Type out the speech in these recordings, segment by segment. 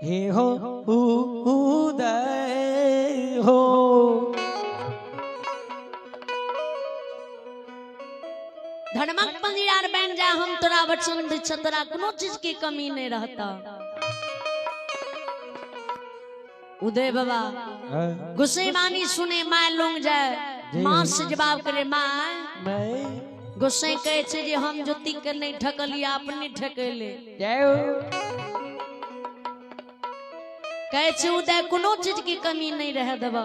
हे हो उदय हो। धर्मक पंजीरार बन जा हम तोरा वचन दै तोरा कोनो चीज की कमी नहीं रहता। उदय बाबा गुस्सेबानी सुने माय लुंग जाए मां से जवाब करे माय गुस्से कहे छे जे हम ज्योति के नहीं ठकलिया अपने ठकेले कहे छे उदय कोनो चीज की कमी नहीं रह देबा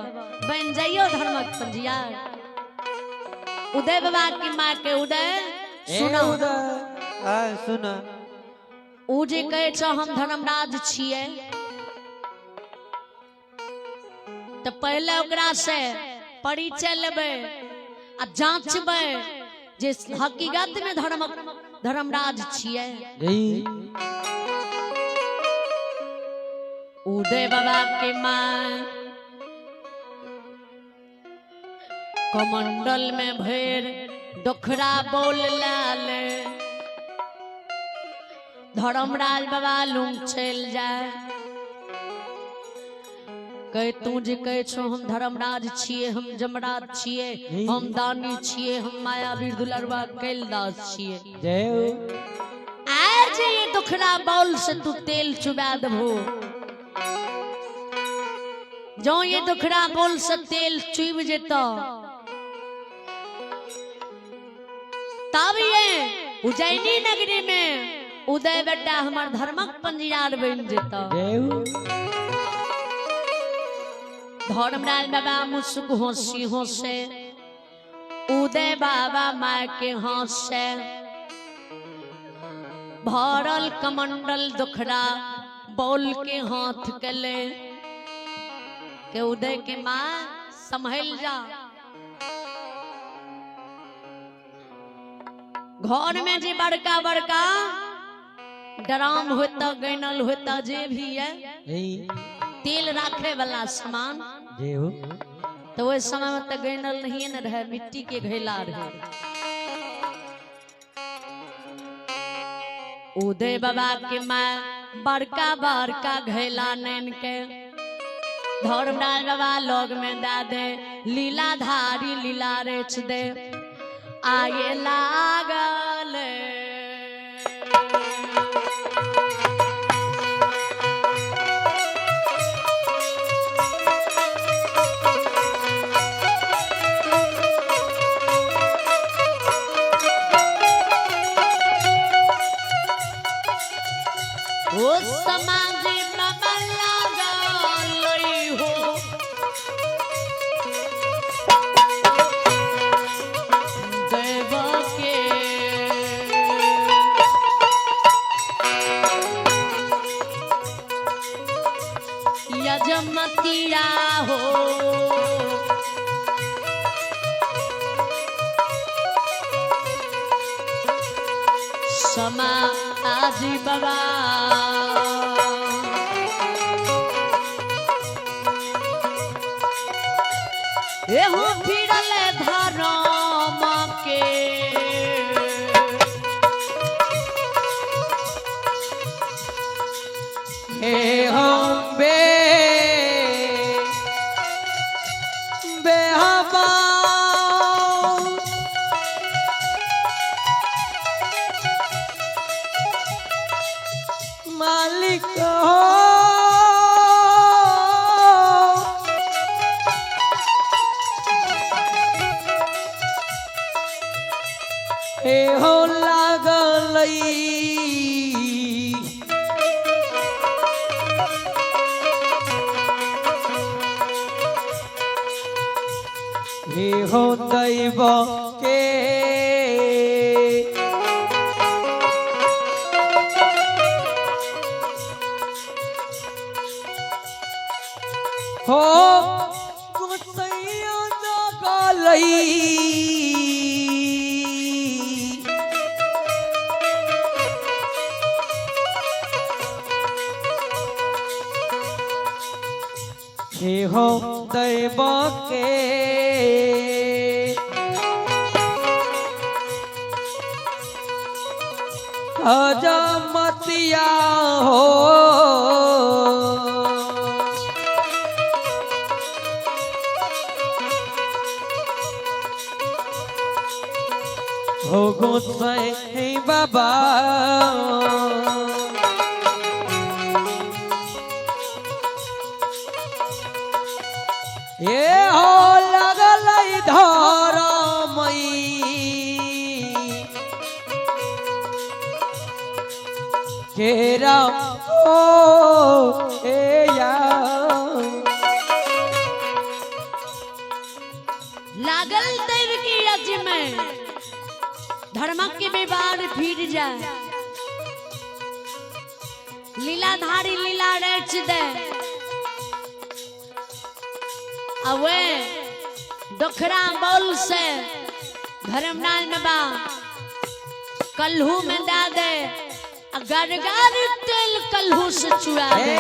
बन जाइयो धर्मक पंजीरार। उदय बाबा की माँ के उदय सुना सुना उ जे कहे छ हम धर्मराज छिए तो पहले ओकरा से परिचय लेबे आ जांचबे जे हकीकत में धर्मराज छिए। उदय बाबा के माँ कमंडल में भेड़ डोखरा बोल लाले धर्मराज बाबा लुंग चल जाए कहे तू जे कहे छो हम धर्मराज छिए हम जमराज छिए हम दानी छिए हम मायावीर दुलरवा कैलदास छिए। आज ये डोखरा बोल से तू तेल चुबा देबो जो ये डोखरा बोल से तेल चुब जेता तब ये उज्जैनी नगरी में उदय बेटा हमार धर्मक पंजीरार बन जेता। धर्मराज बाबा मुस्क होशी होसे उदय बाबा माँ के हंसे भरल कमंडल दुखरा बोल के हाथ कले के उदय के माँ संभल जा घर में जे बड़का बड़का ड्राम होता गैनल होता जे भी है तेल राखे वाला सामान तो वो समय में तो गैनल नहीं न रहे मिट्टी के घैला रहे। उदय बाबा के माँ बड़का बड़का घैला नैन के धर्मराज बाबा लोग में दा दे लीला धारी लीला रेच दे आये लागल ओ समाज में लागल हो देव के यजमतिया हो समा आजी बाबा एहो फिरल धर्म के हे हम बेहबा मालिक हो हे हो लागलई हे हो दैव के हो कुसैया जगलई हे हो दैव के हजमतिया हो बाबा ये हो लगल धरमई केरा ओ ए या लागल देव की यज्ञ में धर्मक के विवाद फिर जाए लीलाधारी लीला रच दे अवे दोखरा बोल से धर्मनाल नबा कल्हू में दा दे गरगर तेल कल्हू से चुरा दे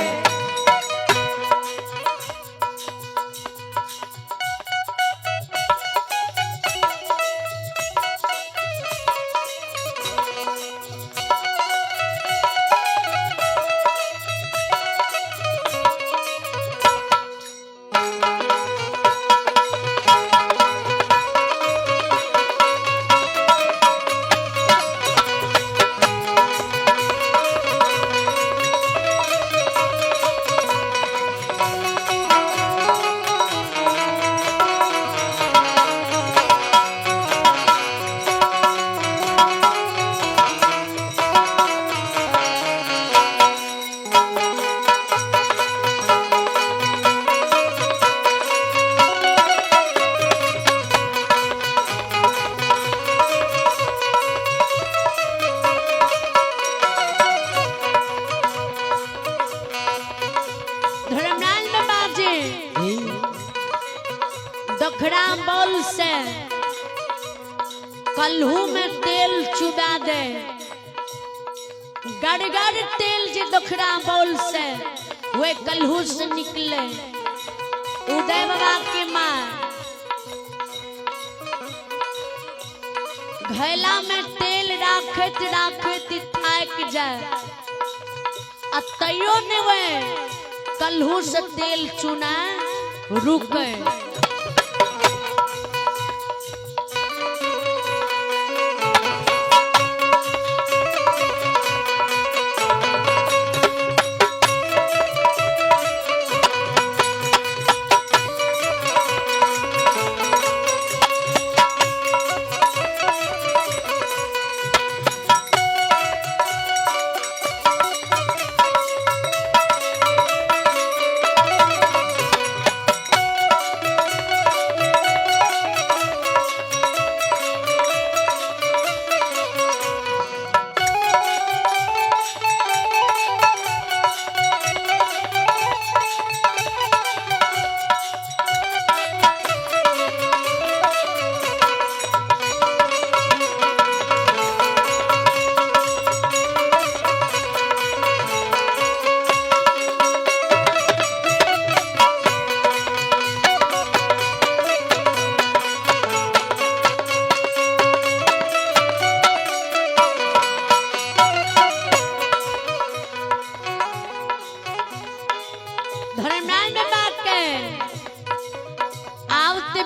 दोखड़ा बोल से कल्हू में तेल चुबा दे गड़गड़ तेल जे दोखड़ा बोल से वे कल्हू से निकले उदय बाबा के माँ घैला में तेल राखत राखत थाक जाए अतयो ने वे कल्हू से तेल चुना रुके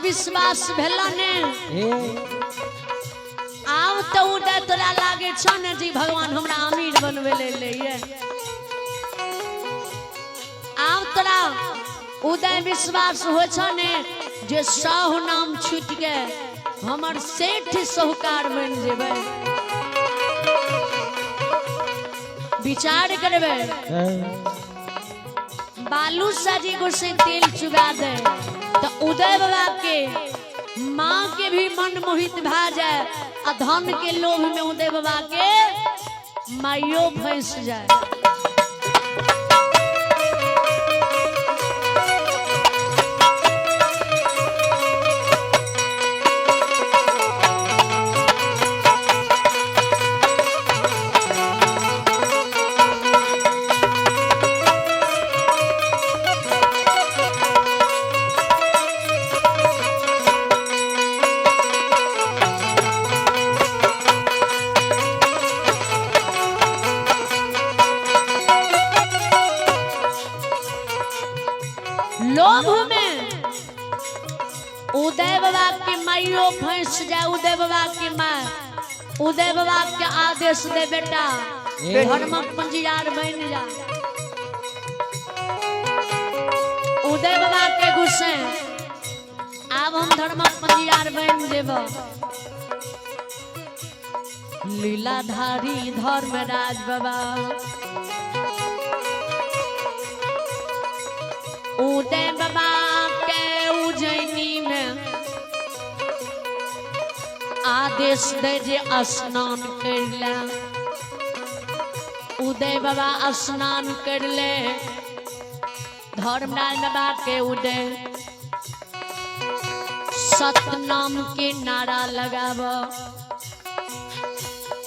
विश्वास भेला ने आव तो उदय तोरा लागे छ ने जी भगवान हमरा अमीर बनवे ले ये आव तोरा उदय विश्वास हो छ ने जे साहु नाम छूट के हमर सेठ साहूकार बन जेबे विचार करबे बालू साजी को से तेल चुबा दे तो उदय बाबा के माँ के भी मन मोहित भा जाए आ धन के लोभ में उदय बाबा के माइयो फंस जाए लोभ में उदय बाबा के माइयो फंस जाए उदय बाबा के माँ उदय बाबा के आदेश दे बेटा धर्मक पंजीदार बन जा। उदय बाबा के गुस्से अब हम धर्मक पंजीदार बन जेब। लीलाधारी धर्मराज बाबा उदय बाबा के उज्जैनी में आदेश दे जे स्नान कर ले। उदय बाबा स्नान कर ले धर्मराज बाबा के उदय सतनाम के नारा लगाव।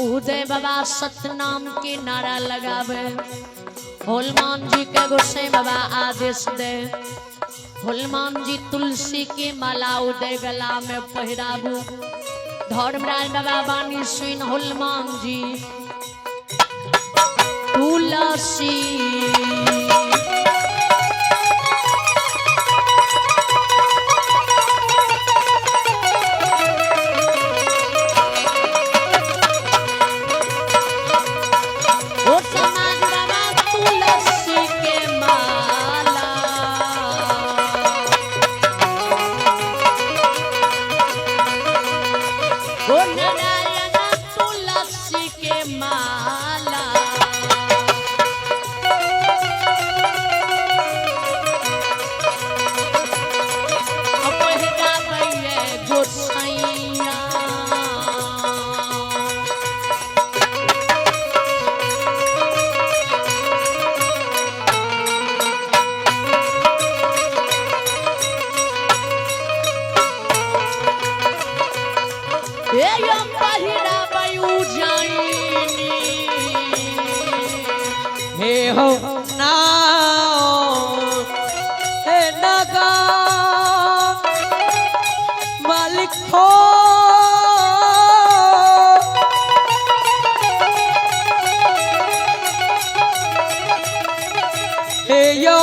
उदय बाबा सतनाम के नारा लगावे। हनुमान जी के गोसाई बाबा आदेश दे। हनुमान जी तुलसी के माला उदय गला में पहिराबू। धर्मराज बाबा बानी सुन हनुमान जी तुलसी हो ना हे नगा मालिक हो हे यो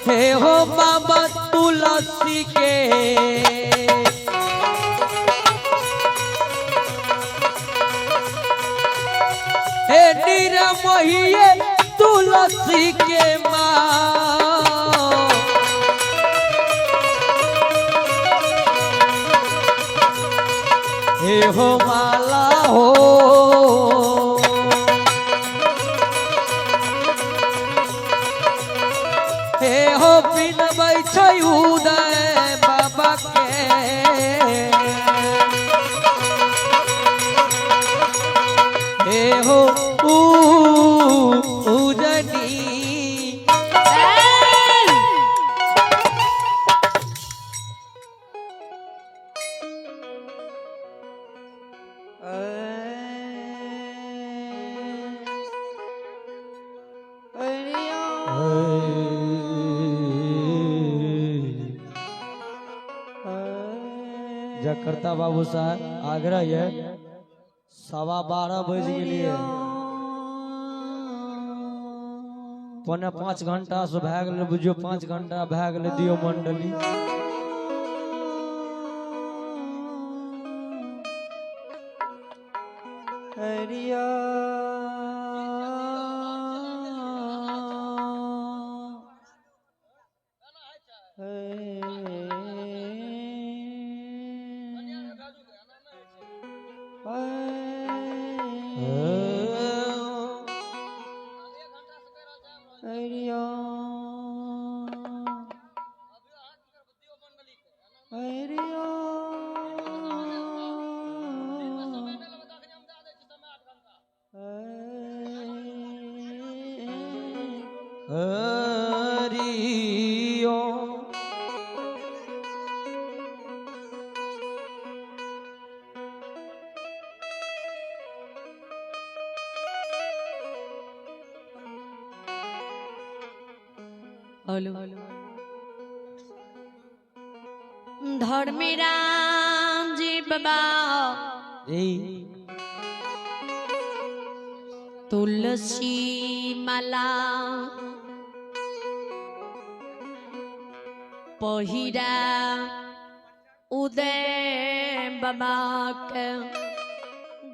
हे हो बाबा तुलसी के हे निरमोहिए तुलसी के माँ हे हो माला हो हे हो बिन बैठै उदय बाबा के हे हो उजनी जकर्ता बाबू साहब आग्रह है 12:15 बज गए 4.5 घंटा से भए गेल बुझियो 5 घंटा भए गेल दियो मंडली हरिया धर्मराज जी बाबा तुलसी माला पहिरा उदय बाबा के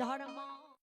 धर्म